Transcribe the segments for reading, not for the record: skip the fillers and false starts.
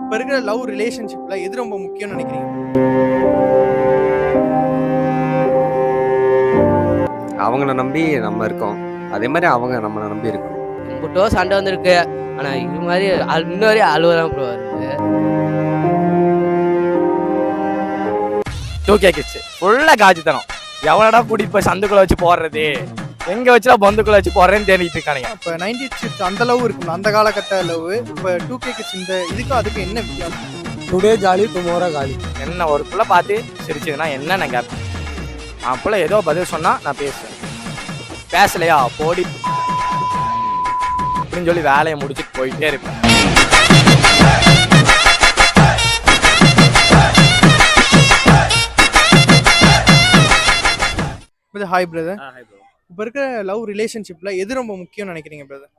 இப்ப இருக்கிற லவ் ரிலேஷன்ஷிப்ல எது ரொம்ப முக்கியம்னு நினைக்கிறீங்க? அவங்கள நம்பி நம்ம இருக்கோம். அதே மாதிரி அவங்க நம்மளை நம்பி இருக்கணும். எம்புட்டோ சண்டை வந்திருக்கு. ஆனா இது மாதிரி இன்னொரு அழுவதான் ப்ரோ வருது. 2K கிட்ஸ் ஃபுல்லா காஜித்தனம். எவனடா கூட்டிட்டு போய் சந்துக்குள்ள வச்சு போடுறது, எங்க வச்சுடா பந்துக்குள்ள வச்சு போடுறேன்னு தேடிட்டு இருக்கானுங்க. இப்ப 90s கிட்ஸ் அந்த லவ் இருக்குல்ல, அந்த காலகட்ட லவ். இப்ப 2K கிட்ஸ் இந்த இதுக்கும் அதுக்கு என்ன வித்தியாசம்? டுடே ஜாலி டுமாரோ காலி. என்ன ஒரு புள்ள பார்த்து சிரிச்சதுன்னா என்ன நான் கேட்பேன். நான் புள்ள ஏதோ பதில் சொன்னா நான் பேசுவேன். பேசலையா போடி அப்படின்னு சொல்லி வேலையை முடிச்சுட்டு போயிட்டே இருப்பேன். Hi brother. இப்ப இருக்கிற லவ் ரிலேஷன்ஷிப்ல எது ரொம்ப முக்கியம்னு நினைக்கிறீங்க பிரதர்?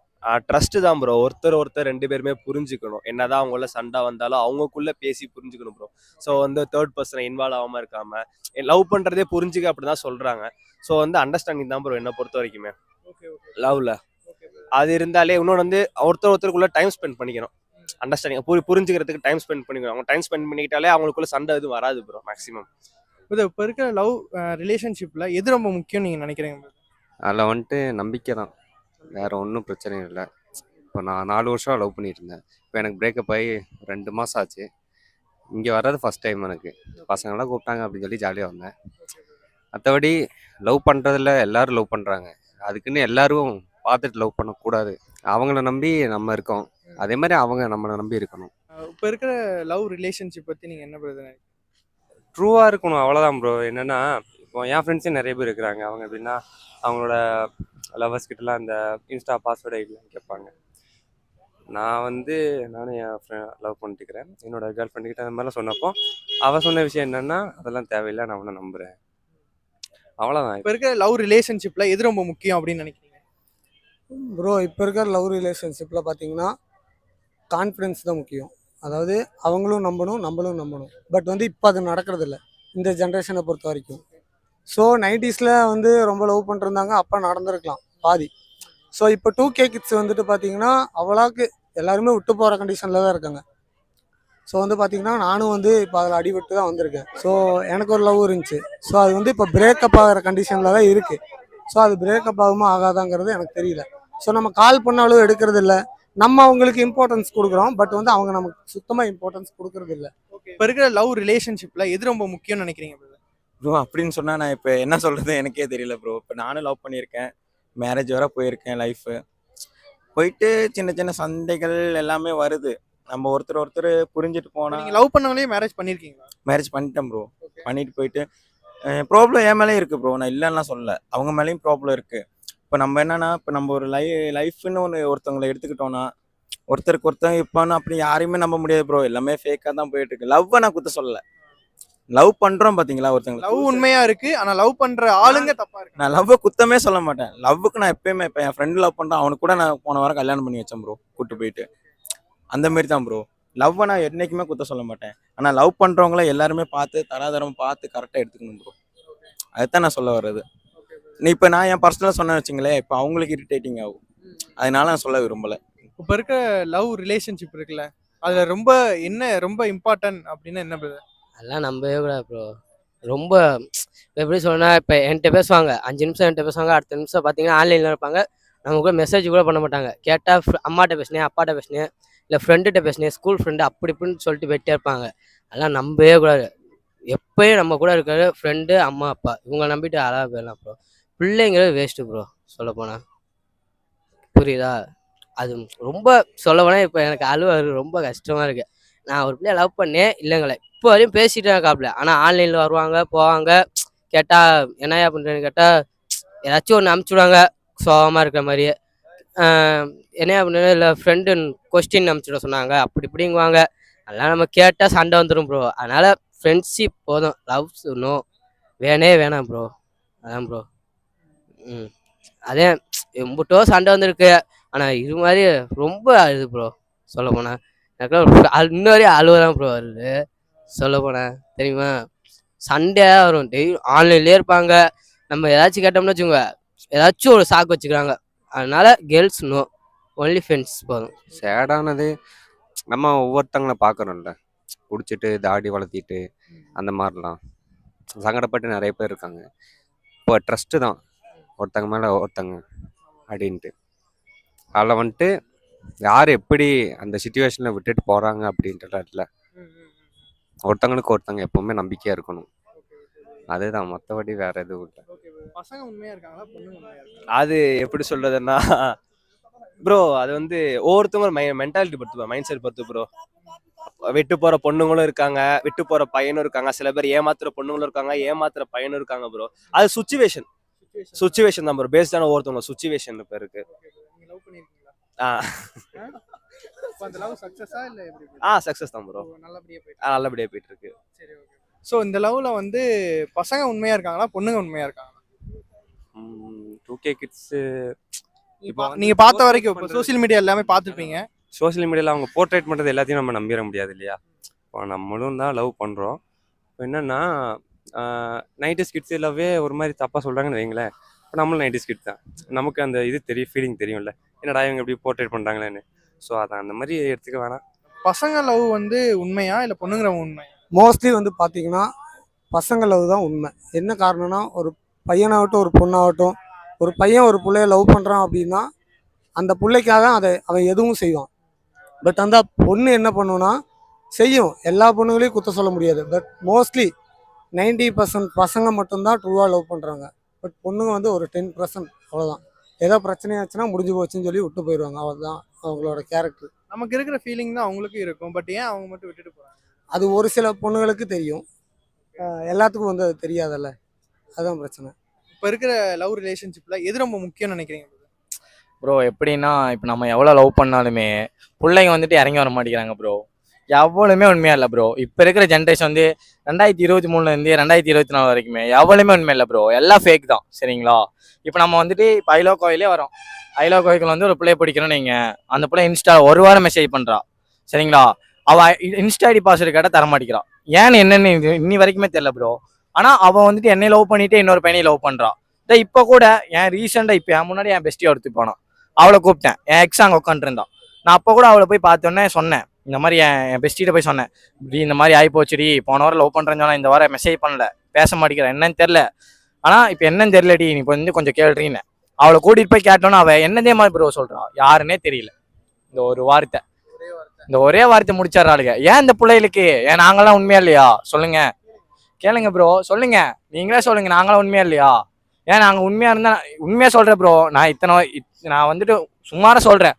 ட்ரஸ்ட் தான் ப்ரோ. ஒருத்தர் ரெண்டு பேருமே புரிஞ்சுக்கணும். என்னதான் அவங்கள சண்டை வந்தாலும் அவங்கக்குள்ள பேசி புரிஞ்சுக்கணும் ப்ரோ. ஸோ தேர்ட் பர்சனை இன்வால்வ் ஆகாம இருக்காம லவ் பண்றதே புரிஞ்சுக்க அப்படிதான் சொல்றாங்க. ஸோ அண்டர்ஸ்டாண்டிங் தான் ப்ரோ என்னை பொறுத்த வரைக்குமே லவ்ல. அது இருந்தாலே இன்னொன்று ஒருத்தருக்குள்ள டைம் ஸ்பெண்ட் பண்ணிக்கணும். அண்டர்ஸ்டாண்டிங் புரிஞ்சுக்கிறதுக்கு டைம் ஸ்பெண்ட் பண்ணிக்கணும். அவங்க டைம் ஸ்பெண்ட் பண்ணிக்கிட்டாலே அவங்களுக்குள்ள சண்டை எதுவும் வராது ப்ரோ மேக்ஸிமம். இப்ப இருக்கிற லவ் ரிலேஷன்ஷிப்ல எது ரொம்ப முக்கியம் நீங்க நினைக்கிறீங்க? அதில் நம்பிக்கை தான், வேற ஒன்றும் பிரச்சனையும் இல்லை. இப்போ நான் 4 வருஷம் லவ் பண்ணிட்டு இருந்தேன். இப்போ எனக்கு பிரேக்கப் ஆகி 2 மாதம் ஆச்சு. இங்கே வர்றது ஃபஸ்ட் டைம். எனக்கு பசங்களாம் கூப்பிட்டாங்க அப்படின்னு சொல்லி ஜாலியாக வந்தேன். மற்றபடி லவ் பண்ணுறதில்ல, எல்லாரும் லவ் பண்ணுறாங்க. அதுக்குன்னு எல்லாரும் பார்த்துட்டு லவ் பண்ணக்கூடாது. அவங்கள நம்பி நம்ம இருக்கோம். அதே மாதிரி அவங்க நம்மளை நம்பி இருக்கணும். இப்ப இருக்கிற லவ் ரிலேஷன்ஷிப் பத்தி நீங்க என்ன பிரதர்? ட்ரூவாக இருக்கணும், அவ்வளோதான் ப்ரோ. என்னென்னா இப்போ என் ஃப்ரெண்ட்ஸே நிறைய பேர் இருக்கிறாங்க. அவங்க எப்படின்னா அவங்களோட லவர்ஸ் கிட்டலாம் அந்த இன்ஸ்டா பாஸ்வேர்டு ஐடிலாம் கேட்பாங்க. நானும் என் ஃப்ரெண்ட் லவ் பண்ணிட்டுக்கிறேன். என்னோட கேர்ள் ஃப்ரெண்டுக்கிட்ட அந்த மாதிரிலாம் சொன்னப்போ அவள் சொன்ன விஷயம் என்னென்னா அதெல்லாம் தேவையில்லை, நான் அவனை நம்புகிறேன், அவ்வளோதான். இப்போ இருக்கிற லவ் ரிலேஷன்ஷிப்ல எது ரொம்ப முக்கியம் அப்படின்னு நினைக்கிறீங்க ப்ரோ? இப்போ இருக்கிற லவ் ரிலேஷன்ஷிப்பில் பார்த்தீங்கன்னா கான்ஃபிடென்ஸ் தான் முக்கியம். அதாவது அவங்களும் நம்பணும், நம்மளும் நம்பணும். பட் இப்போ அது நடக்கிறதில்ல இந்த ஜென்ரேஷனை பொறுத்த வரைக்கும். ஸோ 90ஸ்ல ரொம்ப லவ் பண்ணிருந்தாங்க, அப்போ நடந்திருக்கலாம் பாதி. ஸோ இப்போ 2K கிட்ஸ் பார்த்தீங்கன்னா அவ்வளோக்கு எல்லாருமே விட்டு போகிற கண்டிஷனில் தான் இருக்காங்க. ஸோ பார்த்தீங்கன்னா நானும் இப்போ அதில் அடிபட்டு தான் வந்திருக்கேன். ஸோ எனக்கு ஒரு லவ் இருந்துச்சு. ஸோ அது இப்போ பிரேக்கப் ஆகிற கண்டிஷனில் தான் இருக்குது. ஸோ அது பிரேக்கப் ஆகுமா ஆகாதாங்கிறது எனக்கு தெரியல. ஸோ நம்ம கால் பண்ணாலும் எடுக்கிறது இல்லை. நம்ம அவங்களுக்கு இம்பார்ட்டன்ஸ் கொடுக்குறோம், பட் அவங்க நமக்கு சுத்தமாக இம்பார்ட்டன்ஸ் கொடுக்கறது இல்லை. இப்போ இருக்கிற லவ் ரிலேஷன்ஷிப்ல எது ரொம்ப முக்கியம்னு நினைக்கிறீங்க ப்ரோ? அப்படின்னு சொன்னால் நான் இப்போ என்ன சொல்கிறது எனக்கே தெரியல ப்ரோ. இப்போ நானும் லவ் பண்ணியிருக்கேன், மேரேஜ் வர போயிருக்கேன். லைஃபு போயிட்டு சின்ன சின்ன சண்டைகள் எல்லாமே வருது. நம்ம ஒருத்தர் புரிஞ்சுட்டு போனால். நீங்கள் லவ் பண்ணவங்களே மேரேஜ் பண்ணியிருக்கீங்களா? மேரேஜ் பண்ணிட்டேன் ப்ரோ. பண்ணிட்டு போயிட்டு ப்ராப்ளம் என் மேலேயும் இருக்குது ப்ரோ. நான் இல்லைன்னா சொல்லலை, அவங்க மேலேயும் ப்ராப்ளம் இருக்குது. இப்போ நம்ம என்னன்னா, இப்போ நம்ம ஒரு லைஃப்னு ஒருத்தவங்களை எடுத்துக்கிட்டோன்னா ஒருத்தருக்கு ஒருத்தவங்க இப்போன்னு அப்படி யாரையுமே நம்ப முடியாது ப்ரோ. எல்லாமே ஃபேக்காக தான் போயிட்டு இருக்கு. லவ்வை நான் குத்த சொல்லலை, லவ் பண்ணுறோம் பார்த்தீங்களா ஒருத்தவங்க. லவ் உண்மையாக இருக்குது, ஆனால் லவ் பண்ணுற ஆளுங்க தப்பாக இருக்கு. நான் லவ்வை குத்தமே சொல்ல மாட்டேன். லவ்வுக்கு நான் எப்பயுமே இப்போ என் ஃப்ரெண்டு லவ் பண்ணுறேன், அவனுக்கு கூட நான் போன வாரம் கல்யாணம் பண்ணி வச்சேன் ப்ரோ, கூப்பிட்டு போயிட்டு. அந்த மாரி தான் ப்ரோ. லவ்வை நான் என்றைக்குமே குத்த சொல்ல மாட்டேன். ஆனால் லவ் பண்ணுறவங்கள எல்லாருமே பார்த்து தராதரம் பார்த்து கரெக்டாக எடுத்துக்கணும் ப்ரோ. அதுதான் நான் சொல்ல வர்றது. இப்போ நான் என் பர்சனலாக சொன்னேன்னு வச்சுங்களேன், இப்போ அவங்களுக்கு இரிட்டேட்டிங் ஆகும். அதனால நான் சொல்ல விரும்பலை. இப்போ இருக்க லவ் ரிலேஷன்ஷிப் இருக்குல்ல, அதில் ரொம்ப இம்பார்ட்டன்ட் அப்படின்னா என்ன பிரதர்? அதெல்லாம் நம்பவே கூடாது ப்ரோ. ரொம்ப எப்படி சொன்னால், இப்போ என்கிட்ட பேசுவாங்க 5 நிமிஷம், என்கிட்ட பேசுவாங்க, அடுத்த நிமிஷம் பார்த்தீங்கன்னா ஆன்லைனில் இருப்பாங்க. நம்ம கூட மெசேஜ் கூட பண்ண மாட்டாங்க. கேட்டால் அம்மாட்ட பேசினேன், அப்பாட்ட பேசினேன், இல்லை ஃப்ரெண்டுகிட்ட பேசினேன், ஸ்கூல் ஃப்ரெண்டு அப்படி இப்படின்னு சொல்லிட்டு வெட்டியே இருப்பாங்க. அதெல்லாம் நம்பவே கூடாது. எப்போயும் நம்ம கூட இருக்கிற ஃப்ரெண்டு, அம்மா, அப்பா இவங்க நம்பிட்டு அழகாக போயிடலாம் ப்ரோ. பிள்ளைங்கிறது வேஸ்ட்டு ப்ரோ சொல்லப்போனால், புரியுதா? அது ரொம்ப சொல்லப்போனால் இப்போ எனக்கு ரொம்ப கஷ்டமாக இருக்குது. நான் ஒரு பிள்ளைய லவ் பண்ணேன், இல்லைங்களே இப்போ வரையும் பேசிகிட்டு இருக்காப்புல. ஆனால் ஆன்லைனில் வருவாங்க போவாங்க. கேட்டால் என்னையா பண்ணுறேன்னு கேட்டால் ஏதாச்சும் ஒன்று அனுப்பிச்சுடுவாங்க சோகமாக இருக்கிற மாதிரியே. என்னையா பண்ணுறது, இல்லை ஃப்ரெண்டு கொஸ்டின் அனுப்பிச்சுட சொன்னாங்க, அப்படி இப்படிங்குவாங்க. அதெல்லாம் நம்ம கேட்டால் சண்டை வந்துடும் ப்ரோ. அதனால் ஃப்ரெண்ட்ஷிப் போதும், லவ்ஸ் நோ, வேணாம் ப்ரோ. அதான் ப்ரோ. அதே எம்புட்டோ சண்டை வந்திருக்கு. ஆனால் இது மாதிரி ரொம்ப அழுது ப்ரோ சொல்ல போனால். எனக்கு இன்னொரு அழுவதான் ப்ரோ வருது சொல்ல போனேன், தெரியுமா? சண்டையாக வரும், டெய்லி ஆன்லைன்லேயே இருப்பாங்க. நம்ம ஏதாச்சும் கேட்டோம்னு வச்சுக்கோங்க, ஏதாச்சும் ஒரு சாக்கு வச்சுக்கிறாங்க. அதனால கேர்ள்ஸ் நோ, ஒன்லி ஃப்ரெண்ட்ஸ் போதும். சேடானது நம்ம ஒவ்வொருத்தங்கள பார்க்குறோம்ல, குடிச்சிட்டு தாடி வளர்த்திட்டு அந்த மாதிரிலாம் சங்கடப்பட்டு நிறைய பேர் இருக்காங்க. இப்போ ட்ரஸ்ட்டு தான் ஒருத்தங்க மேலே ஒருத்தங்க அப்படின்ட்டு. அதில் வந்துட்டு யார் எப்படி அந்த சுச்சுவேஷனில் விட்டுட்டு போகிறாங்க அப்படின்றதுல இல்லை. ஒருத்தங்களுக்கு ஒருத்தங்க எப்போவுமே நம்பிக்கையாக இருக்கணும். அதுதான், மற்றபடி வேற எதுவும் இல்லை. பசங்க உண்மையா இருக்காங்களா, பொண்ணுங்க உண்மையா இருக்காங்களா? அது எப்படி சொல்றதுன்னா ப்ரோ, அது வந்து ஒவ்வொருத்தவங்க மென்டாலிட்டி பொறுத்து, மைண்ட் செட் பொறுத்து ப்ரோ. விட்டு போற பொண்ணுங்களும் இருக்காங்க, விட்டு போற பையனும் இருக்காங்க, சில பேர் ஏமாத்துற பொண்ணுங்களும் இருக்காங்க, ஏமாத்துற பையனும் இருக்காங்க ப்ரோ. அது சுச்சுவேஷன் தான் ப்ரோ, பேஸ்டான ஒவ்வொருத்தவங்க சுச்சுவேஷன் இப்போ இருக்கு. நீங்க லவ் பண்ணிருக்கீங்களா? ஆ அப்ப அந்த லவ் சக்சஸா இல்ல எப்படி? சக்சஸ் தான் ப்ரோ, நல்லபடியா போயிட்டு நல்லபடியா போயிட்டு இருக்கு. சரி, ஓகே. சோ இந்த லவ்ல வந்து பசங்க உண்மையா இருக்காங்களா, பொண்ணுங்க உண்மையா இருக்காங்களா? 2K கிட்ஸ் இப்போ நீங்க பார்த்த வரைக்கும் இப்போ சோஷியல் மீடியா எல்லாமே பார்த்துருப்பீங்க. சோஷியல் மீடியாவில் அவங்க போர்ட்ரேட் பண்ணுறது எல்லாத்தையும் நம்ம நம்பிட முடியாது இல்லையா? இப்போ நம்மளும் தான் லவ் பண்ணுறோம். இப்போ என்னென்னா 90s கிட்ஸ் எல்லாமே ஒரு மாதிரி தப்பாக சொல்கிறாங்கன்னு வைங்களேன். இப்போ நம்மளும் 90s கிட்ஸ் தான், நமக்கு அந்த இது தெரியும், ஃபீலிங் தெரியும்ல, என்னடா இவங்க எப்படி போர்ட்ரேட் பண்ணுறாங்களேன்னு. ஸோ அதை அந்த மாதிரி எடுத்துக்க வேணாம். பசங்க லவ் வந்து உண்மையா இல்ல பொண்ணுங்க லவ் உண்மையா? மோஸ்ட்லி வந்து பார்த்தீங்கன்னா பசங்க லவ் தான் உண்மை. என்ன காரணம்னா, ஒரு பையனாகட்டும் ஒரு பொண்ணாகட்டும், ஒரு பையன் ஒரு பிள்ளைய லவ் பண்ணுறான் அப்படின்னா அந்த பிள்ளைக்காக அவன் எதுவும் செய்வான். பட் அந்த பொண்ணு என்ன பண்ணுன்னா செய்யும். எல்லா பொண்ணுங்களையும் குத்த சொல்ல முடியாது. பட் மோஸ்ட்லி 90% பசங்க மட்டும்தான் ட்ரூவாக லவ் பண்ணுறாங்க. பட் பொண்ணுங்க வந்து ஒரு 10% அவ்வளோதான். ஏதோ பிரச்சனையாச்சுன்னா முடிஞ்சு போச்சுன்னு சொல்லி விட்டு போயிடுவாங்க. அவ்வளோதான் அவங்களோட கேரக்டர். நமக்கு இருக்கிற ஃபீலிங் தான் அவங்களுக்கும் இருக்கும். பட் ஏன் அவங்க மட்டும் விட்டுட்டு போறாங்க? அது ஒரு சில பொண்ணுங்களுக்கு தெரியும், எல்லாத்துக்கும் வந்து அது தெரியாதல்ல, அதுதான் பிரச்சனை. இப்போ இருக்கிற லவ் ரிலேஷன்ஷிப்ல எது ரொம்ப முக்கியம்னு நினைக்கிறீங்க? ப்ரோ எப்படின்னா, இப்போ நம்ம எவ்வளோ லவ் பண்ணாலுமே பிள்ளைங்க வந்துட்டு இறங்கி வர மாட்டேங்கிறாங்க ப்ரோ. எவ்வளவுமே உண்மையா இல்லை ப்ரோ. இப்போ இருக்கிற ஜென்ரேஷன் வந்து 2023 2024 வரைக்குமே எவ்வளவுமே உண்மை இல்லை ப்ரோ. எல்லாம் ஃபேக் தான், சரிங்களா? இப்போ நம்ம வந்துட்டு இப்போ ஐலோ கோயிலே வரோம். ஐலோ கோயிலுக்கு வந்து ஒரு பிள்ளைய பிடிக்கணும்னு நீங்க, அந்த பிள்ளை இன்ஸ்டா ஒரு வாரம் மெசேஜ் பண்றா, சரிங்களா? அவ இன்ஸ்டா ஐடி பாஸ்வேர்டு கேட்டால் தர மாட்டேங்கிறான். ஏன்னு என்னன்னு இன்னி வரைக்குமே தெரியல ப்ரோ. ஆனால் அவள் வந்துட்டு என்னை லவ் பண்ணிட்டு இன்னொரு பையனை லவ் பண்றான். இப்போ கூட என் ரீசெண்டாக இப்போ என் முன்னாடி என் பெஸ்டியை ஒருத்தி போனான். அவளை கூப்பிட்டேன், என் எக்ஸ் அங்கே உட்காந்துருந்தான். நான் அப்போ கூட அவளை போய் பார்த்தோன்னே சொன்னேன், இந்த மாதிரி என் பெஸ்டிகிட்ட போய் சொன்னேன், இப்படி இந்த மாதிரி ஆகிப்போச்சுடி, போன வாரம் லவ் பண்ணுறேன்னு சொன்னா இந்த வாரம் மெசேஜ் பண்ணல, பேச மாட்டேங்கிறேன், என்னன்னு தெரில. ஆனால் இப்போ என்னன்னு தெரியலடி, நீ இப்போ வந்து கொஞ்சம் கேள்றீன்னு அவளை கூட்டிகிட்டு போய் கேட்டோன்னா அவள் என்னதே மாதிரி ப்ரோ சொல்கிறான், யாருன்னே தெரியல. இந்த ஒரே வார்த்தை முடிச்சிடறாளுங்க. ஏன் இந்த பிள்ளைகளுக்கு? ஏன் நாங்களாம் உண்மையா இல்லையா? சொல்லுங்க, கேளுங்க ப்ரோ, சொல்லுங்க, நீங்களே சொல்லுங்க, நாங்களாம் உண்மையா இல்லையா? ஏன் நாங்கள் உண்மையாக இருந்தால் உண்மையாக சொல்கிறேன் ப்ரோ. நான் வந்துட்டு சுமார சொல்கிறேன்,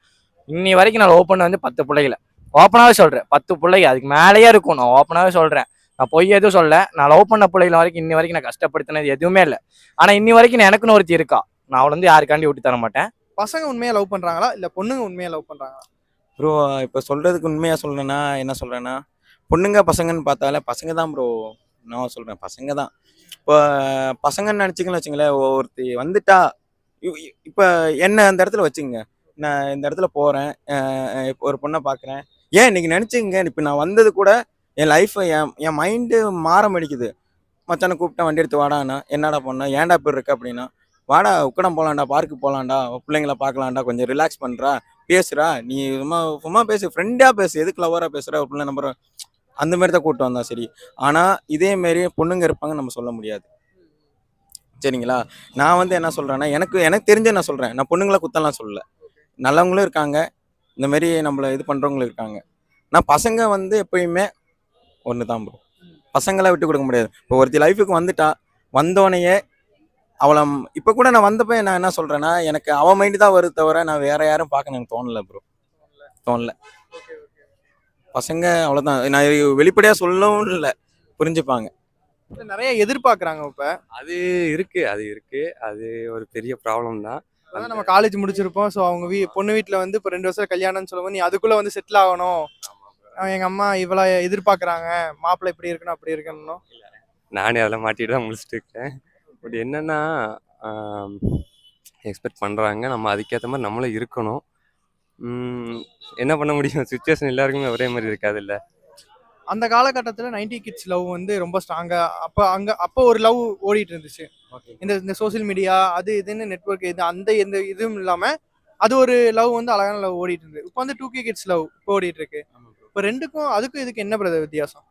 இன்னி வரைக்கும் நான் லவ் பண்ண வந்து 10 பிள்ளைகளை ஓப்பனாகவே சொல்கிறேன். 10 பிள்ளைங்க அதுக்கு மேலேயே இருக்கும். நான் ஓப்பனாகவே சொல்கிறேன், நான் பொய் எதுவும் சொல்ல. நான் லவ் பண்ண பிள்ளைகளை வரைக்கும் இன்னி வரைக்கும் நான் கஷ்டப்படுத்தினது எதுவுமே இல்லை. ஆனால் இன்னி வரைக்கும் எனக்குன்னு ஒருத்தி இருக்கா, நான் அவளை வந்து யாருக்காண்டி விட்டு தர மாட்டேன். பசங்க உண்மையா லவ் பண்றாங்களா இல்ல பொண்ணுங்க உண்மையா லவ் பண்றாங்களா? ப்ரோ இப்போ சொல்கிறதுக்கு உண்மையாக சொல்லணுன்னா என்ன சொல்கிறேன்னா, பொண்ணுங்க பசங்கன்னு பார்த்தாலே பசங்க தான் ப்ரோ. நான் சொல்கிறேன் பசங்க தான். இப்போ பசங்கன்னு நினச்சிங்கன்னு வச்சுங்களேன், ஒருத்தி வந்துட்டா, இப்போ என்ன அந்த இடத்துல வச்சுங்க, நான் இந்த இடத்துல போகிறேன், இப்போ ஒரு பொண்ணை பார்க்குறேன், ஏன் இன்னைக்கு நினச்சிங்க, இப்போ நான் வந்தது கூட என் லைஃப்பை என் மைண்டு மாற மடிக்குது. மச்சானை கூப்பிட்டேன், வண்டி எடுத்து வாடாண்ணா, என்னடா பொண்ணா, ஏன்டா இப்படி இருக்கு அப்படின்னா, வாடா உக்கடம் போகலாண்டா, பார்க்கு போகலாண்டா, பிள்ளைங்கள பார்க்கலாண்டா, கொஞ்சம் ரிலாக்ஸ் பண்ணுறா, பேசுகிறா, நீ சும்மா பேசு, ஃப்ரெண்டாக பேசு, எதுக்கு லவராக பேசுகிற, ஒரு பிள்ளை நம்புற, அந்த மாதிரி தான் கூப்பிட்டு வந்தா சரி. ஆனால் இதேமாரி பொண்ணுங்க இருப்பாங்க, நம்ம சொல்ல முடியாது, சரிங்களா? நான் வந்து என்ன சொல்கிறேன்னா, எனக்கு தெரிஞ்ச நான் சொல்கிறேன், நான் பொண்ணுங்களை குத்தலாம் சொல்லலை, நல்லவங்களும் இருக்காங்க, இந்த மாதிரி நம்மளை இது பண்ணுறவங்களும் இருக்காங்க. நான் பசங்க வந்து எப்பயுமே ஒன்று தான் ப்ரோ, பசங்களை விட்டு கொடுக்க முடியாது. இப்போ ஒருத்தி லைஃபுக்கு வந்துட்டா, வந்தோடனே அவளை இப்போ கூட நான் வந்தப்போ நான் என்ன சொல்கிறேன்னா, எனக்கு அவன் மைண்டு தான் வருது தவிர நான் வேற யாரும் பார்க்க எனக்கு தோணலை ப்ரோ, தோணலை. பசங்க அவ்வளோதான், நான் வெளிப்படையாக சொல்லவும் இல்லை, புரிஞ்சுப்பாங்க. நிறைய எதிர்பார்க்கறாங்க. இப்ப அது இருக்கு, அது ஒரு பெரிய ப்ராப்ளம் தான். அதான் நம்ம காலேஜ் முடிச்சிருப்போம். ஸோ அவங்க பொண்ணு வீட்டில் வந்து இப்போ 2 வருஷம் கல்யாணம்னு சொல்லும்போது நீ அதுக்குள்ள வந்து செட்டில் ஆகணும், எங்க அம்மா இவ்வளோ எதிர்பார்க்கறாங்க, மாப்பிள்ளை இப்படி இருக்கணும் அப்படி இருக்கணும். நானே அதெல்லாம் மாட்டிட்டு தான் முடிச்சுட்டு இருக்கேன். பட் என்னன்னா எக்ஸ்பெக்ட் பண்ணுறாங்க, நம்ம அதுக்கேற்ற மாதிரி நம்மளும் இருக்கணும். என்ன பண்ண முடியும், சுச்சுவேஷன் எல்லாருக்குமே ஒரே மாதிரி இருக்காது இல்லை. அந்த காலகட்டத்தில் 90 கிட்ஸ் லவ் வந்து ரொம்ப ஸ்ட்ராங்கா அப்போ ஒரு லவ் ஓடிட்டு இருந்துச்சு. இந்த சோசியல் மீடியா அது இதுன்னு நெட்வொர்க் இது அந்த எந்த இதுவும் இல்லாம அது ஒரு லவ் வந்து அழகான லவ் ஓடிட்டு இருந்தது. இப்போ வந்து 2K கிட்ஸ் லவ் இப்போ ஓடிட்டு இருக்கு. இப்போ ரெண்டுக்கும் அதுக்கும் இதுக்கு என்ன பிரதர் வித்தியாசம்?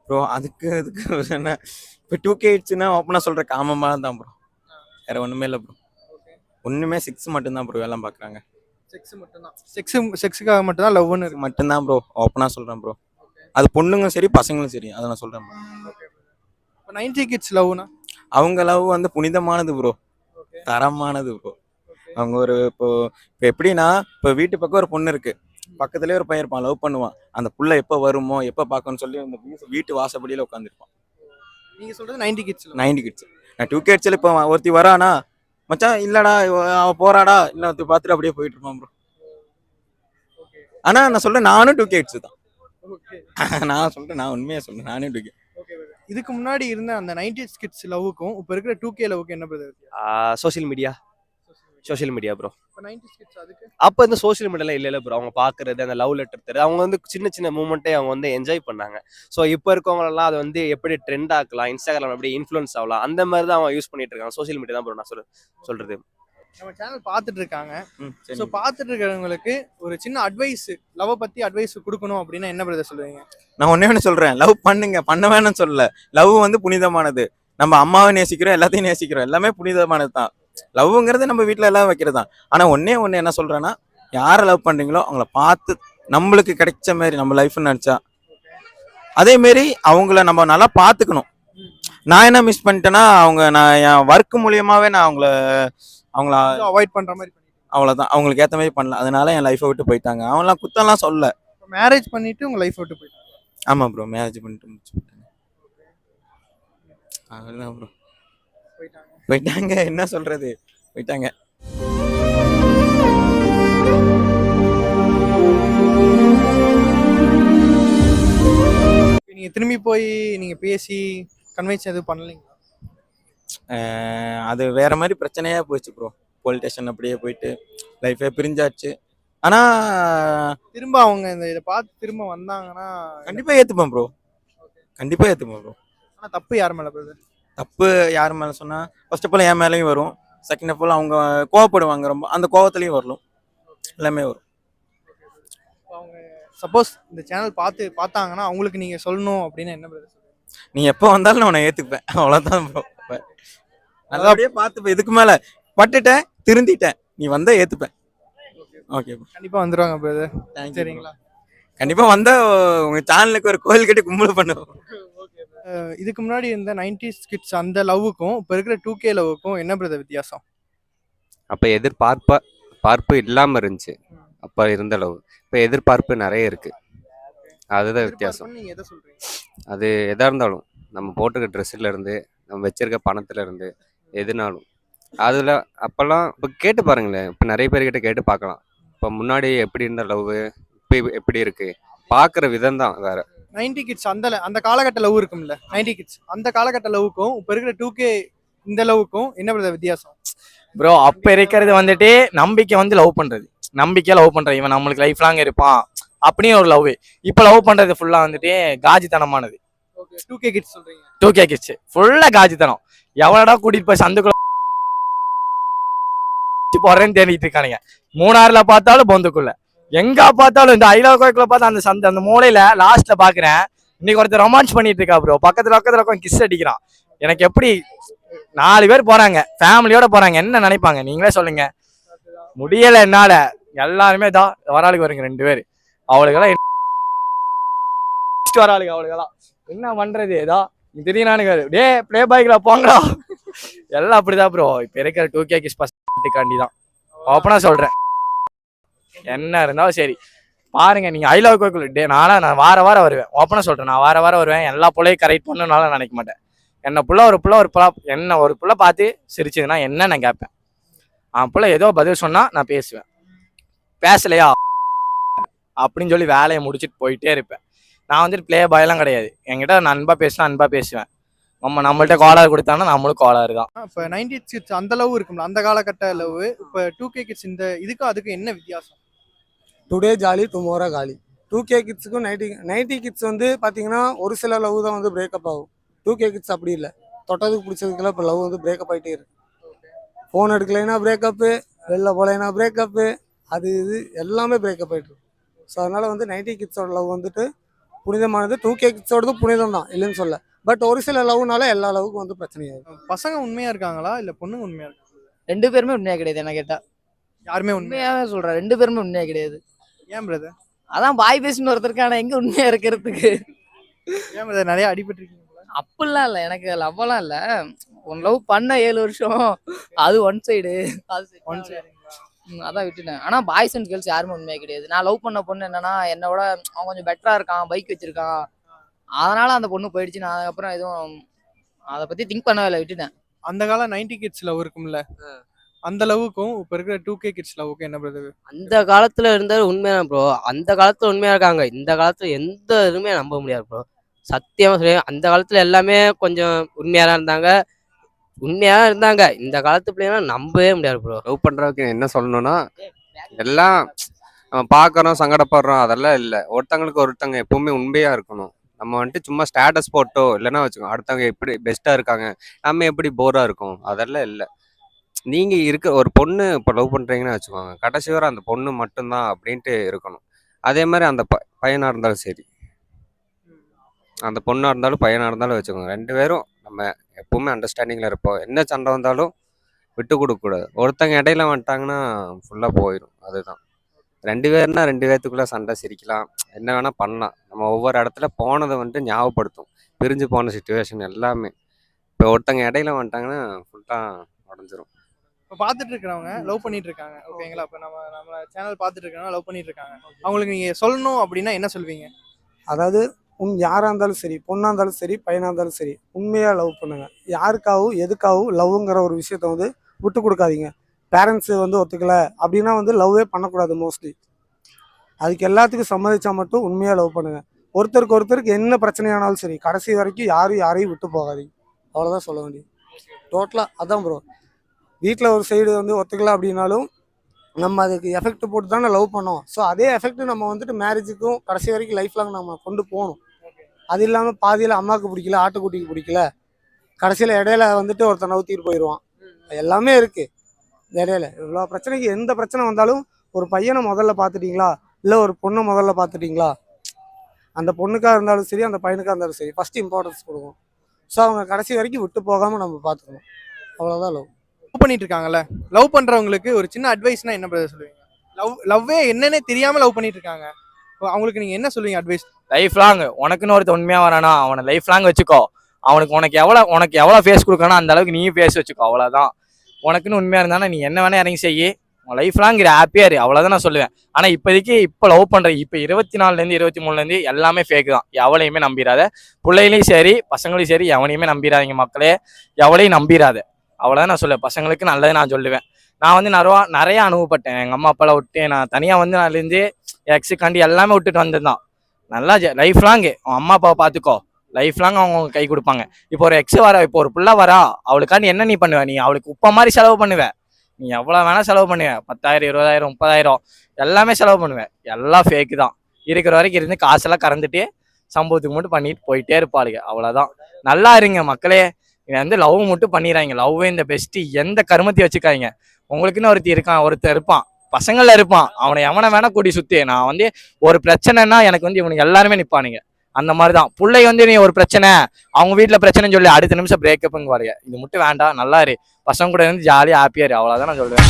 ப்ரோ அதுக்கு என்ன இப்போ 2K கிட்ஸ்னா ஓப்பனாக சொல்கிற காமமாக தான் ப்ரோ, வேற ஒன்றுமே இல்லை ப்ரோ. ஒன்றுமே 6 மட்டும்தான் ப்ரோ எல்லாம் பார்க்குறாங்க. செக்ஸ் மட்டும்தான், செக்ஸுக்காக மட்டும்தான் லவ்னு இருக்கு. மட்டும்தான் ப்ரோ, ஓப்பனாக சொல்கிறேன் ப்ரோ. அது பொண்ணுங்களும் சரி பசங்களும் சரி, அதை நான் சொல்கிறேன் ப்ரோ. இப்போ 90 கிட்ஸ் லவ்னா அவங்க லவ் வந்து புனிதமானது ப்ரோ, தரமானது ப்ரோ. அவங்க ஒரு இப்போ எப்படின்னா, இப்போ வீட்டு பக்கம் ஒரு பொண்ணு இருக்கு, பக்கத்துலேயே ஒரு பையன் இருப்பான், லவ் பண்ணுவான். அந்த புள்ள எப்போ வருமோ எப்போ பார்க்கணும்னு சொல்லி அந்த வீட்டு வாசப்படியில் உட்காந்துருப்பான். நீங்க சொல்றது 90 கிட்ஸ். 90 கிட்ஸ். நான் 2K கிட்ஸில் இப்போ ஒருத்தி வரானா, மச்சான் இல்லடா அவ போறாடா இல்லை ஒருத்தி பார்த்துட்டு அப்படியே போயிட்டு இருப்பான் ப்ரோ. ஆனால் நான் சொல்றேன் நானும் 2K கிட்ஸ் தான். நான் சொல்றேன், நான் உண்மையாக சொல்றேன், நானே 2K. இதுக்கு முன்னாடி இருந்த அந்த 90s கிட்ஸ் லவ்வுக்கும் இப்போ இருக்கிற 2K லவ்வுக்கும் என்ன பிரதர்? Social media bro. இப்போ 90s கிட்ஸ் அதுக்கு அப்போ இந்த சோஷியல் மீடியாலாம் இல்லை ப்ரோ. அவங்க பார்க்குறது அந்த லவ் லெட்டர் தருது, அவங்க வந்து சின்ன சின்ன மூமெண்ட்டே அவங்க வந்து என்ஜாய் பண்ணாங்க. ஸோ இப்போ இருக்கவங்களெல்லாம் அதை வந்து எப்படி ட்ரெண்ட் ஆக்கலாம், இன்ஸ்டாகிராம் எப்படி இன்ஃப்ளூயன்ஸ் ஆகலாம், அந்த மாதிரி தான் அவங்க யூஸ் பண்ணிட்டு இருக்காங்க. சோஷியல் மீடியா தான் ப்ரோ நான் சொல்றது. நம்ம சேனல் பார்த்துட்டு இருக்காங்க. சரி. ஸோ பார்த்துட்டு இருக்கிறவங்களுக்கு ஒரு சின்ன அட்வைஸ், லவ் பத்தி அட்வைஸ் கொடுக்கணும் அப்படின்னா என்ன பிரதர் சொல்லுவீங்க? நான் ஒண்ணே சொல்றேன், லவ் பண்ணுங்க, பண்ண வேணும்னு சொல்லல. லவ் வந்து புனிதமானது. நம்ம அம்மாவை நேசிக்கிறோம், எல்லாத்தையும் நேசிக்கிறோம், எல்லாமே புனிதமானது தான். லவ்ங்கிறது நம்ம வீட்டில் எல்லாம் வைக்கிறது தான். ஆனால் ஒன்னே என்ன சொல்றேன்னா, யாரை லவ் பண்றீங்களோ அவங்கள பார்த்து நம்மளுக்கு கிடைச்ச மாதிரி நம்ம லைஃப்னு நினச்சா அதே மாரி அவங்கள நம்ம நல்லா பார்த்துக்கணும். நான் என்ன மிஸ் பண்ணிட்டேன்னா, நான் என் ஒர்க் மூலியமாவே நான் அவங்கள அவாய்ட் பண்ற மாதிரி அவ்வளோதான், அவங்களுக்கு ஏற்ற மாதிரி பண்ணல. அதனால என் லைஃப்பை விட்டு போயிட்டாங்க. அவங்களாம் குத்தம்லாம் சொல்ல. மேரேஜ் பண்ணிட்டு உங்க லைஃப் விட்டு போயிட்டாங்க. ஆமாம் ப்ரோ, மேரேஜ் பண்ணிட்டு முடிச்சு போயிட்டாங்க. அவ்வளோதான் ப்ரோ, போயிட்டாங்க. என்ன சொல்றது, போயிட்டாங்க. நீங்க திரும்பி போய் நீங்க பேசி கன்வின்ஸ் எதுவும் பண்ணலீங்களா? அது வேற மாதிரி பிரச்சனையா போயிடுச்சு ப்ரோ. போலீஸ் ஸ்டேஷன் அப்படியே போயிட்டு லைஃபே பிரிஞ்சாச்சு. ஆனா திரும்ப அவங்க இதை பார்த்து திரும்ப வந்தாங்கன்னா கண்டிப்பா ஏத்துப்பேன் ப்ரோ, கண்டிப்பா ஏத்துப்பேன் ப்ரோ. ஆனா தப்பு யார் மேல போகுது? தப்பு யார் மேல சொன்னா, ஃபர்ஸ்ட் ஆஃப் ஆல் என் மேலேயும் வரும், செகண்ட் ஆஃப் ஆல் அவங்க கோவப்படுவாங்க ரொம்ப, அந்த கோவத்துலையும் வரலும், எல்லாமே வரும். அவங்க சப்போஸ் இந்த சேனல் பார்த்தாங்கன்னா அவங்களுக்கு நீங்க சொல்லணும் அப்படின்னு என்ன பிரதர்? நீ எப்போ வந்தாலும் நான் உன்னை ஏத்துப்பேன், அவ்வளவுதான் ப்ரோ. நல்லபடியே பார்த்துப்பேன். இதுக்கு மேல பட்டுட்டேன், திருந்திட்டேன், நீ வந்தா ஏத்துப்பேன். ஓகே ப்ரோ, கண்டிப்பா வந்துருவாங்க பிரதர். சரிங்களா? கண்டிப்பா வந்தா உங்க சேனலுக்கு ஒரு கோயில் கட்டி கும்பல் பண்ணுவோம். இதுக்கு முன்னாடி இருந்த 90s கிட்ஸ் அந்த லவ்வுக்கும் இப்போ இருக்கிற 2K லவ்வுக்கும் என்ன பிரதர் வித்தியாசம்? அப்போ பார்ப்பு இல்லாமல் இருந்துச்சு அப்போ இருந்த லவ். இப்போ எதிர்பார்ப்பு நிறைய இருக்குது, அதுதான் வித்தியாசம். நீங்க எதை சொல்றீங்க? அது எதாக இருந்தாலும், நம்ம போட்டுக்க ட்ரெஸ்ஸுலேருந்து, நம்ம வச்சிருக்க பணத்துலேருந்து, எதுனாலும் அதில் அப்போல்லாம் இப்போ கேட்டு பாருங்களேன். இப்போ நிறைய பேர்கிட்ட கேட்டு பார்க்கலாம், இப்போ முன்னாடி எப்படி இருந்த லவ் இப்போ எப்படி இருக்குது, பார்க்குற விதம் தான் வேறு. 90 கிட்ஸ் அந்த காலகட்ட லவ் இருக்கும்ல, 90 கிட்ஸ் அந்த காலகட்ட லவ்வுக்கும் இப்போ இருக்கிற 2K இந்த லவ்வுக்கும் என்ன பிரதர் வித்தியாசம்? ப்ரோ அப்ப இருக்கிறது வந்துட்டு நம்பிக்கை வந்து லவ் பண்றது, நம்பிக்கையா லவ் பண்றது, இவன் நம்மளுக்கு லைஃப் லாங் இருப்பான் அப்படின்னு ஒரு லவ். இப்ப லவ் பண்றது ஃபுல்லா வந்துட்டு காஜித்தனமானது. 2K கிட்ஸ் சொல்றீங்க? 2K கிட்ஸ் ஃபுல்லா காஜித்தனம். எவ்வளோடா கூட்டிட்டு போய் சந்துக்குள்ள போறேன்னு தேடிட்டு இருக்கானுங்க. மூணாறுல பார்த்தாலும் பொந்துக்குள்ள, எங்க பார்த்தாலும் இந்த ஐலாக்குள்ள பார்த்தா அந்த மூலையில லாஸ்ட்ல பாக்குறேன், இன்னைக்கு ஒருத்தர் ரொமான்ஸ் பண்ணிட்டு இருக்கா ப்ரோ. பக்கத்துல கிஸ் அடிக்கிறான். எனக்கு எப்படி 4 பேர் போறாங்க, ஃபேமிலியோட போறாங்க, என்ன நினைப்பாங்க நீங்களே சொல்லுங்க. முடியல என்னால. எல்லாருமே தான் வராளுக்கு வருங்க 2 பேர், அவளுக்கெல்லாம் வராளுங்க, அவளுக்கெல்லாம் என்ன பண்றது? ஏதா திடீர்னானுங்க டே பிளே பாய்க்குல போங்கடா, எல்லாம் அப்படிதான் ப்ரோ. இப்ப இருக்கிற 2K கிஸ் பஸ்காண்டி தான் ஓப்பனா சொல்றேன். என்ன இருந்தாலும் சரி பாருங்க, நீங்க ஐ லவ் கோகுல் டே நான் வார வருவேன், ஓப்பனா சொல்றேன். நான் வார வருவேன், எல்லா பிள்ளையும் கரெக்ட் பண்ணனால நினைக்க மாட்டேன். என்ன ஒரு புள்ள பார்த்து சிரிச்சதுன்னா என்ன நான் கேட்பேன். புள்ள ஏதோ பதில் சொன்னா நான் பேசுவேன், பேசலையா அப்படின்னு சொல்லி வேலையை முடிச்சுட்டு போயிட்டே இருப்பேன். நான் வந்துட்டு பிளே பாயெல்லாம் கிடையாது. என்கிட்ட நான் அன்பா பேசுவேன். நம்மள்ட்ட கோளாறு கொடுத்தாங்கன்னா நம்மளும் கோளாறு தான். இப்போ 90s கிட்ஸ் அந்த லவ் இருக்கும்ல, அந்த காலகட்ட லவ், இப்போ 2K கிட்ஸ் இந்த இதுக்கும் அதுக்கும் என்ன வித்தியாசம்? டுடே ஜாலி டுமாரோ காலி. 2K கிட்ஸுக்கும் 90 கிட்ஸ் வந்து பார்த்தீங்கன்னா ஒரு சில லவ் தான் வந்து பிரேக்கப் ஆகும். 2K கிட்ஸ் அப்படி இல்லை, தொட்டதுக்கு பிடிச்சதுக்கெல்லாம் இப்போ லவ் வந்து பிரேக்கப் ஆகிட்டே இருக்கு. ஃபோன் எடுக்கலைன்னா பிரேக்கப்பு, வெளில போகலைன்னா பிரேக்கப்பு, அது இது எல்லாமே பிரேக்கப் ஆகிட்டு இருக்கு. ஸோ அதனால் வந்து 90 கிட்ஸோட லவ் வந்துட்டு புனிதமானது, 2K கிட்ஸோடதும் புனிதம் தான் இல்லைன்னு சொல்ல. பட் ஒரு சில லவ்னால எல்லா லவ்வுக்கும் வந்து பிரச்சனையாகும். பசங்க உண்மையா இருக்காங்களா இல்ல பொண்ணுங்க உண்மையா இருக்காங்க? 2 பேருமே உண்மையா கிடையாது என்ன கேட்டா. யாருமே உண்மையா? உண்மையாவே சொல்றேன், 2 பேருமே உண்மையா கிடையாது. ஏன் பிரதர்? அதான் பாய் பேஸ்னு ஒருத்தருக்கான எங்க உண்மையா இருக்கிறதுக்கு. ஏன் பிரதர் நிறைய அடிபட்டிருக்கீங்களா? அப்படிலாம் இல்ல, எனக்கு லவ்வெல்லாம் இல்ல. ஒன் லவ் பண்ண 7 வருஷம் அது ஒன் சைடு. அது set ஒன் ஆகல. சைடு. அதான் விட்டுட்டேன். ஆனா பாய்ஸ் அண்ட் கேர்ள்ஸ் யாருமே உண்மையா கிடையாது. நான் லவ் பண்ண பொண்ணு என்னன்னா என்னோட அவன் கொஞ்சம் பெட்டரா இருக்கான், பைக் வச்சிருக்கான், அதனால அந்த பொண்ணு போயிடுச்சு. நான் அதுக்கப்புறம் எதுவும் அதை பத்தி திங்க் பண்ணவே இல்லை, விட்டுட்டேன். அந்த காலம் 90 கிட்ஸ் லவ் இருக்கும்ல, அந்த லவ்வுக்கும் இப்ப இருக்கிற 2K கிட்ஸ் லவ்வுக்கும் என்ன பிரதர்? அந்த காலத்துல இருந்தது உண்மையான ப்ரோ. அந்த காலத்துல உண்மையா இருக்காங்க, இந்த காலத்துல எந்த இதுவுமே நம்ப முடியாது ப்ரோ. சத்தியமா சொல்லி அந்த காலத்துல எல்லாமே கொஞ்சம் உண்மையா தான் இருந்தாங்க, உண்மையா தான் இருந்தாங்க. இந்த காலத்து பிள்ளைங்களாம் நம்பவே முடியாது ப்ரோ. லவ் பண்ணுறதுக்கு என்ன சொல்லணும்னா, எல்லாம் நம்ம பார்க்குறோம் சங்கடப்படுறோம் அதெல்லாம் இல்லை. ஒருத்தங்களுக்கு ஒருத்தங்க எப்பவுமே உண்மையாக இருக்கணும். நம்ம வந்துட்டு சும்மா ஸ்டேட்டஸ் போட்டோ இல்லைன்னா வச்சுக்கோங்க அடுத்தவங்க எப்படி பெஸ்ட்டாக இருக்காங்க, நம்ம எப்படி போராக இருக்கோம், அதெல்லாம் இல்லை. நீங்கள் இருக்க ஒரு பொண்ணு இப்போ லவ் பண்ணுறீங்கன்னு வச்சுக்கோங்க, கடைசி வரை அந்த பொண்ணு மட்டும்தான் அப்படின்ட்டு இருக்கணும். அதே மாதிரி அந்த பையனாக இருந்தாலும் சரி, அந்த பொண்ணாக இருந்தாலும் பையனாக இருந்தாலும் வச்சுக்கோங்க, 2 பேரும் நம்ம எப்பவுமே அண்டர்ஸ்டாண்டிங்கில் இருப்போம். என்ன சண்டை வந்தாலும் விட்டு கொடுக்கக்கூடாது. ஒருத்தங்க இடையில வந்துட்டாங்கன்னா ஃபுல்லாக போயிடும். அதுதான் 2 பேர்னா 2 பேர்த்துக்குள்ளே சண்டை சிரிக்கலாம், என்ன வேணால் பண்ணலாம். நம்ம ஒவ்வொரு இடத்துல போனதை வந்துட்டு ஞாபகப்படுத்தும், பிரிஞ்சு போன சுச்சுவேஷன் எல்லாமே. இப்போ ஒருத்தங்க இடையில வந்துட்டாங்கன்னா ஃபுல்லாக உடஞ்சிரும். இப்போ பார்த்துட்டு இருக்கிறவங்க லவ் பண்ணிட்டு இருக்காங்க, ஓகேங்களா? இப்போ நம்ம சேனல் பார்த்துட்டு இருக்கவங்க லவ் பண்ணிட்டு இருக்காங்க, அவங்களுக்கு நீங்க சொல்லணும் அப்படின்னா என்ன சொல்வீங்க? அதாவது யாராக இருந்தாலும் சரி, பொண்ணாக இருந்தாலும் சரி, பையனாக இருந்தாலும் சரி, உண்மையாக லவ் பண்ணுங்க. யாருக்காகவும் எதுக்காகவும் லவ்ங்கிற ஒரு விஷயத்த வந்து விட்டு கொடுக்காதீங்க. பேரண்ட்ஸு வந்து ஒத்துக்கலை அப்படின்னா வந்து லவ்வே பண்ணக்கூடாது மோஸ்ட்லி. அதுக்கு எல்லாத்துக்கும் சம்மதிச்சா மட்டும் உண்மையாக லவ் பண்ணுங்கள். ஒருத்தருக்கு என்ன பிரச்சனையானாலும் சரி, கடைசி வரைக்கும் யாரையும் விட்டு போகாதீங்க. அவ்வளோதான் சொல்ல வேண்டியது. டோட்டலாக அதான் ப்ரோ. வீட்டில் ஒரு சைடு வந்து ஒத்துக்கலை அப்படின்னாலும் நம்ம அதுக்கு எஃபெக்ட் போட்டு தானே லவ் பண்ணோம். ஸோ அதே எஃபெக்ட் நம்ம வந்துட்டு மேரேஜுக்கும் கடைசி வரைக்கும் லைஃப் லாங் நம்ம கொண்டு போகணும். அது இல்லாமல் பாதியில் அம்மாவுக்கு பிடிக்கல, ஆட்டுக்குட்டிக்கு பிடிக்கல, கடைசியில் இடையில வந்துட்டு ஒருத்தன் நவுத்திட்டு போயிடுவான். எல்லாமே இருக்குது இடையில. இவ்வளோ பிரச்சனைக்கு எந்த பிரச்சனை வந்தாலும் ஒரு பையனை முதல்ல பார்த்துட்டிங்களா, இல்லை ஒரு பொண்ணை முதல்ல பார்த்துட்டிங்களா, அந்த பொண்ணுக்காக இருந்தாலும் சரி, அந்த பையனுக்காக இருந்தாலும் சரி, ஃபஸ்ட்டு இம்பார்ட்டன்ஸ் கொடுக்கும். ஸோ அவங்க கடைசி வரைக்கும் விட்டு போகாமல் நம்ம பார்த்துக்கணும். அவ்வளோதான் லவ். லவ் பண்ணிட்டு இருக்காங்கல்ல, லவ் பண்றவங்களுக்கு ஒரு சின்ன அட்வைஸ்னா என்ன பிரதர் சொல்லுவீங்க? லவ்வே என்னன்னே தெரியாம லவ் பண்ணிட்டு இருக்காங்க, அவங்களுக்கு நீங்க என்ன சொல்லுவீங்க அட்வைஸ்? லைஃப் லாங் உனக்குன்னு ஒருத்தர் உண்மையாக வரானா அவனை லைஃப் லாங் வச்சுக்கோ. உனக்கு எவ்வளோ ஃபேஸ் கொடுக்கணும் அந்த அளவுக்கு நீயும் ஃபேஸ் வச்சுக்கோ, அவ்வளோதான். உனக்குன்னு உண்மையாக இருந்தானா நீ என்ன வேணா இறங்கி செய்யி, உன் லைஃப் லாங் ஹாப்பியாக இரு, அவ்வளோதான் நான் சொல்லுவேன். ஆனால் இப்போ லவ் பண்ணுற இப்போ 24லேருந்து 23லேருந்து எல்லாமே ஃபேக் தான். எவளையுமே நம்பிடாத, பிள்ளைகளையும் சரி பசங்களையும் சரி எவனையுமே நம்பிடாதீங்க மக்களே, எவளையும் நம்பிடாத, அவ்வளோதான் நான் சொல்லுவேன். பசங்களுக்கு நல்லது நான் சொல்லுவேன். நான் வந்து நிறைய அனுபவப்பட்டேன். எங்கள் அம்மா அப்பாலாம் விட்டு நான் தனியாக வந்து நான்லேருந்து எக்ஸுக்காண்டி எல்லாமே விட்டுட்டு வந்ததுதான். நல்லா லைஃப் லாங் உன் அம்மா அப்பாவை பார்த்துக்கோ, லைஃப் லாங் அவங்க கை கொடுப்பாங்க. இப்போ ஒரு எக்ஸ் வரா, இப்போ ஒரு பிள்ளை வரா, அவளுக்காண்டி என்ன நீ பண்ணுவ? நீ அவளுக்கு உப்ப மாதிரி செலவு பண்ணுவ, நீ எவ்வளோ வேணால் செலவு பண்ணுவேன், 10,000 20,000 30,000 எல்லாமே செலவு பண்ணுவேன். எல்லாம் ஃபேக்கு தான். இருக்கிற வரைக்கும் இருந்து காசெல்லாம் கறந்துட்டு சம்பவத்துக்கு மட்டும் பண்ணிட்டு போயிட்டே இருப்பாளுங்க, அவ்வளோதான். நல்லா இருங்க மக்களே. இதை வந்து லவ் மட்டும் பண்ணிடுறாங்க, லவ்வே இந்த பெஸ்ட்டு, எந்த கருமத்தையும் வச்சுக்காங்க. உங்களுக்குன்னு ஒருத்தர் இருப்பான், பசங்களில் இருப்பான், அவனை எவனை வேணா கூட்டி சுற்றி. நான் வந்து ஒரு பிரச்சனைனா எனக்கு வந்து இவனுக்கு எல்லாருமே நிற்பானுங்க, அந்த மாதிரி தான். பிள்ளை வந்து நீ ஒரு பிரச்சனை அவங்க வீட்டில் பிரச்சனைன்னு சொல்லி அடுத்த நிமிஷம் பிரேக்கப்புங்க பாருங்க. இது மட்டும் வேண்டாம், நல்லா இரு, பசங்க கூட இருந்து ஜாலியாக ஹாப்பியாக இரு, அவ்வளோதான் நான் சொல்லுவேன்.